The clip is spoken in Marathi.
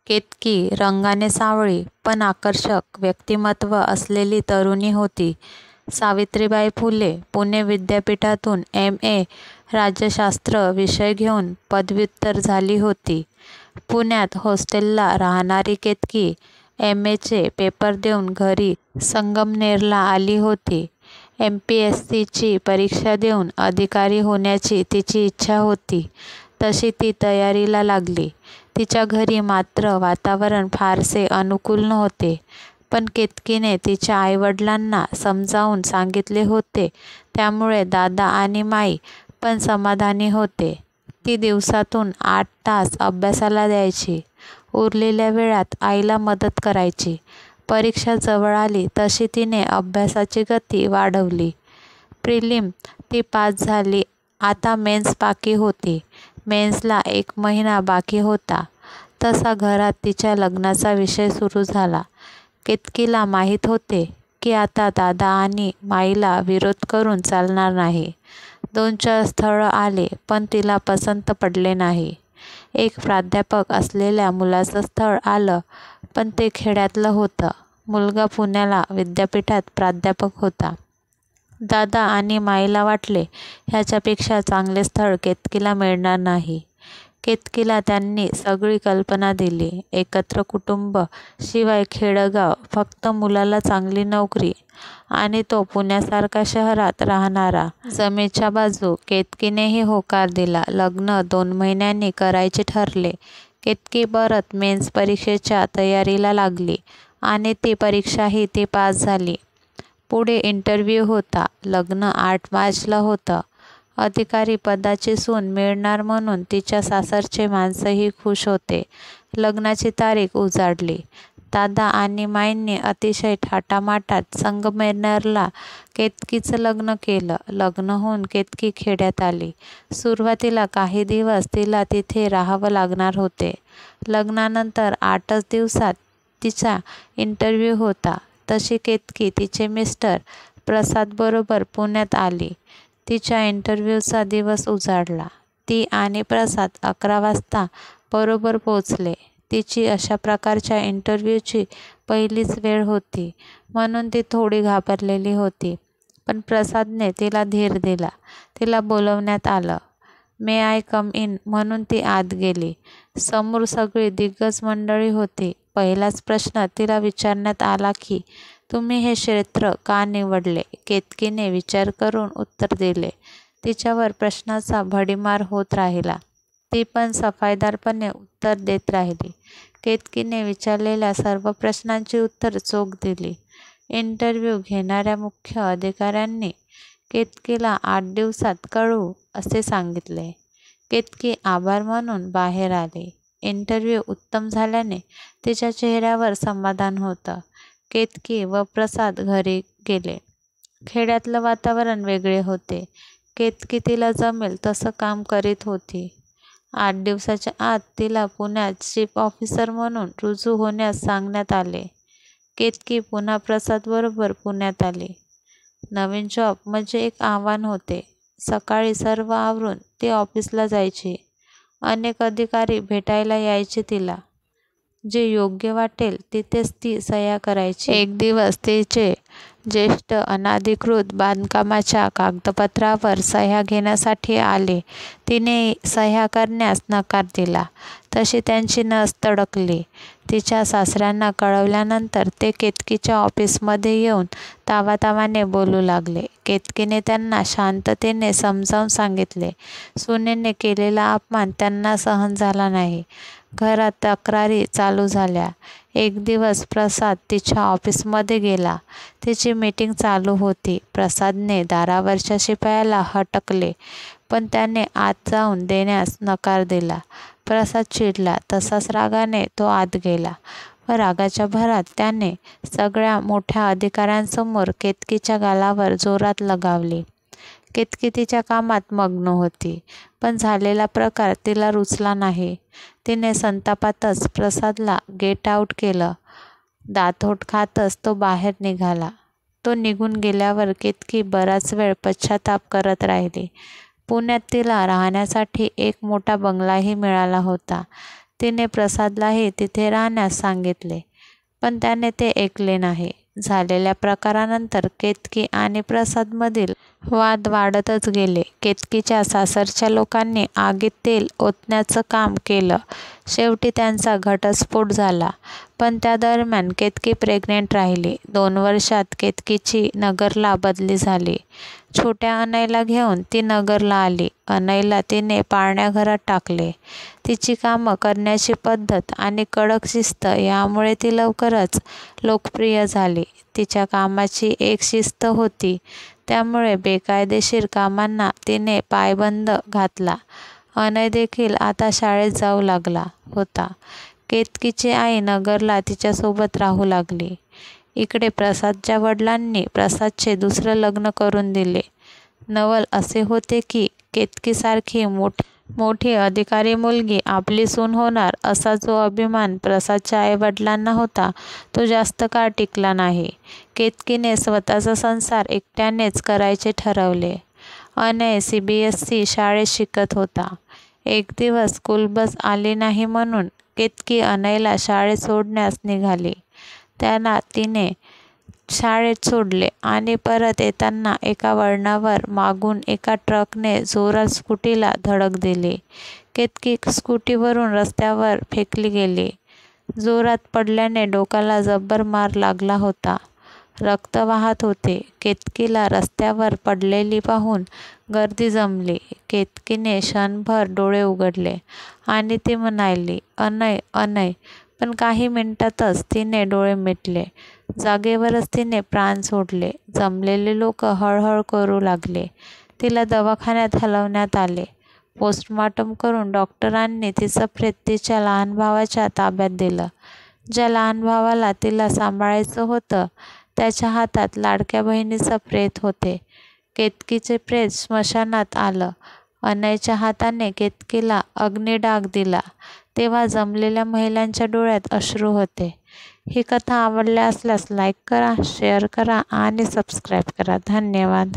केतकी रंगाने सावळी पण आकर्षक व्यक्तिमत्व असलेली तरुणी होती. सावित्रीबाई फुले पुणे विद्यापीठातून M.A. राज्यशास्त्र विषय घेऊन पदव्युत्तर झाली होती. पुण्यात हॉस्टेलला राहणारी केतकी M.A.चे पेपर देऊन घरी संगमनेरला आली होती. MPSCची परीक्षा देऊन अधिकारी होण्याची तिची इच्छा होती. तशी ती तयारीला लागली. तिच्या घरी मात्र वातावरण फारसे अनुकूल नव्हते. पण केतकीने तिच्या आईवडिलांना समजावून सांगितले होते, त्यामुळे दादा आणि माई पण समाधानी होते. ती दिवसातून 8 तास अभ्यासाला द्यायची. उरलेल्या वेळात आईला मदत करायची. परीक्षा जवळ आली तशी तिने अभ्यासाची गती वाढवली. प्रिलिम ती पास झाली. आता मेन्स बाकी होती. मेन्सला 1 महिना बाकी होता. तसा घरात तिच्या लग्नाचा विषय सुरू झाला. केतकीला माहीत होते की आता दादा आणि माईला विरोध करून चालणार नाही. 2-4 स्थळं आले पण तिला पसंत पडले नाही. एक प्राध्यापक असलेल्या मुलाचं स्थळ आलं पण ते खेड्यातलं होतं. मुलगा पुण्याला विद्यापीठात प्राध्यापक होता. दादा आणि माईला वाटले ह्याच्यापेक्षा चांगले स्थळ केतकीला मिळणार नाही. केतकीला त्यांनी सगळी कल्पना दिली. एकत्र कुटुंब, शिवाय खेडगाव, फक्त मुलाला चांगली नोकरी आणि तो पुण्यासारख्या शहरात राहणारा. जमेच्या बाजू केतकीनेही होकार दिला. लग्न 2 महिन्यांनी करायचे ठरले. केतकी परत मेन्स परीक्षेच्या तयारीला लागली आणि ती परीक्षाही ती पास झाली. पुढे इंटरव्ह्यू होता. लग्न 8 मार्चला होतं. अधिकारी पदाची सून मिळणार म्हणून तिच्या सासरचे माणसंही खुश होते. लग्नाची तारीख उजाडली. दादा आणि माईंनी अतिशय थाटामाटात संगमनेरला केतकीचं लग्न केलं. लग्न होऊन केतकी खेड्यात आली. सुरुवातीला काही दिवस तिला तिथे राहावं लागणार होते. लग्नानंतर 8च दिवसात तिचा इंटरव्ह्यू होता. तशी केतकी तिचे मिस्टर प्रसादबरोबर पुण्यात आली. तिच्या इंटरव्ह्यूचा दिवस उजाडला. ती आणि प्रसाद 11 वाजता बरोबर पोचले. तिची अशा प्रकारच्या इंटरव्ह्यूची पहिलीच वेळ होती, म्हणून ती थोडी घाबरलेली होती. पण प्रसादने तिला धीर दिला. तिला बोलवण्यात आलं. मे आय कम इन म्हणून ती आत गेली. समोर सगळी दिग्गज मंडळी होती. पहिलाच प्रश्न तिला विचारण्यात आला की, तुम्ही हे क्षेत्र का निवडले? केतकीने विचार करून उत्तर दिले. तिच्यावर प्रश्नाचा भडीमार होत राहिला. ती पण सफाईदारपणे उत्तर देत राहिली. केतकीने विचारलेल्या सर्व प्रश्नांची उत्तर चोख दिली. इंटरव्ह्यू घेणाऱ्या मुख्य अधिकाऱ्यांनी केतकीला 8 दिवसात कळवू असे सांगितले. केतकी आभार मानून बाहेर आली. इंटरव्ह्यू उत्तम झाल्याने तिच्या चेहऱ्यावर समाधान होतं. केतकी व प्रसाद घरी गेले. खेड्यातलं वातावरण वेगळे होते. केतकी तिला जमेल तसं काम करीत होती. 8 दिवसाच्या आत तिला पुण्यात चीफ ऑफिसर म्हणून रुजू होण्यास सांगण्यात आले. केतकी पुन्हा प्रसादबरोबर पुण्यात आली. नवीन जॉब म्हणजे एक आव्हान होते. सकाळी सर्व आवरून ती ऑफिसला जायची. अनेक अधिकारी भेटायला यायचे तिला. जे योग्य वाटेल तिथेच ती सह्या करायची. एक दिवस तिचे ज्येष्ठ अनधिकृत बांधकामाच्या कागदपत्रावर सह्या घेण्यासाठी आले. तिने सह्या करण्यास नकार दिला. तशी त्यांची नस तडकली. तिच्या सासऱ्यांना कळवल्यानंतर ते केतकीच्या ऑफिसमध्ये येऊन तावातावाने बोलू लागले. केतकीने त्यांना शांततेने समजावून सांगितले. सुनेने केलेला अपमान त्यांना सहन झाला नाही. घरात तक्रारी चालू झाल्या. एक दिवस प्रसाद तिच्या ऑफिसमध्ये गेला. तिची मीटिंग चालू होती. प्रसादने दारावरच्या शिपायाला हटकले, पण त्याने आत जाऊन देण्यास नकार दिला. प्रसाद चिडला. तसाच रागाने तो आत गेला व रागाच्या भरात त्याने सगळ्या मोठ्या अधिकाऱ्यांसमोर केतकीच्या गालावर जोरात लगावली. केतकी तिच्या कामात मग्न होती, पण झालेला प्रकार तिला रुचला नाही. तिने संतापातच प्रसादला गेट आऊट केलं. दातोट खातच तो बाहेर निघाला. तो निघून गेल्यावर केतकी बराच वेळ पश्चाताप करत राहिली. पुण्यात तिला राहण्यासाठी एक मोठा बंगलाही मिळाला होता. तिने प्रसादलाही तिथे राहण्यास सांगितले, पण त्याने ते ऐकले नाही. झालेल्या प्रकारानंतर केतकी आणि प्रसादमधील वाद वाढतच गेले. केतकीच्या सासरच्या लोकांनी आगीत तेल ओतण्याचं काम केलं. शेवटी त्यांचा घटस्फोट झाला. पण त्या दरम्यान केतकी प्रेग्नेंट राहिली. 2 वर्षात केतकीची नगरला बदली झाली. छोट्या अनयला घेऊन ती नगरला आली. अनयला तिने पाळण्याघरात टाकले. तिची कामं करण्याची पद्धत आणि कडक शिस्त यामुळे ती लवकरच लोकप्रिय झाली. तिच्या कामाची एक शिस्त होती, त्यामुळे बेकायदेशीर कामांना तिने पायबंद घातला. अनय देखील आता शाळेत जाऊ लागला होता. केतकीची आई नगरला तिच्यासोबत राहू लागली. इकडे प्रसादच्या वडिलांनी प्रसादचे दुसरं लग्न करून दिले. नवल असे होते की केतकीसारखी मोठी अधिकारी मुलगी आपली सून होणार असा जो अभिमान प्रसादच्या आईवडिलांना होता तो जास्त काळ टिकला नाही. केतकीने स्वतःचा संसार एकट्यानेच करायचे ठरवले. अनय CBSE शाळेत शिकत होता. एक दिवस स्कूल बस आली नाही म्हणून केतकी अनयला शाळेत सोडण्यास निघाली. त्यांना तिने शाळेत सोडले आणि परत येताना एका वळणावर मागून एका ट्रकने जोरात स्कूटीला धडक दिली. केतकी स्कूटीवरून रस्त्यावर फेकली गेली. जोरात पडल्याने डोक्याला जब्बर मार लागला होता. रक्त वाहत होते. केतकीला रस्त्यावर पडलेली पाहून गर्दी जमली. केतकीने क्षणभर डोळे उघडले आणि ती म्हणाली, अनय, अनय. पण काही मिनिटातच तिने डोळे मिटले. जागेवरच तिने प्राण सोडले. जमलेले लोक हळहळ करू लागले. तिला दवाखान्यात हलवण्यात आले. पोस्टमॉर्टम करून डॉक्टरांनी तिचं प्रेत तिच्या लहान भावाच्या ताब्यात दिलं. ज्या लहान भावाला तिला सांभाळायचं होतं त्याच्या हातात लाडक्या बहिणीचं प्रेत होते. केतकीचे प्रेत स्मशानात आलं. अनयच्या हाताने केतकीला अग्निडाग दिला तेव्हा जमलेल्या महिलांच्या डोळ्यात अश्रू होते. ही कथा आवडली असल्यास लाईक करा, शेअर करा आणि सबस्क्राईब करा. धन्यवाद.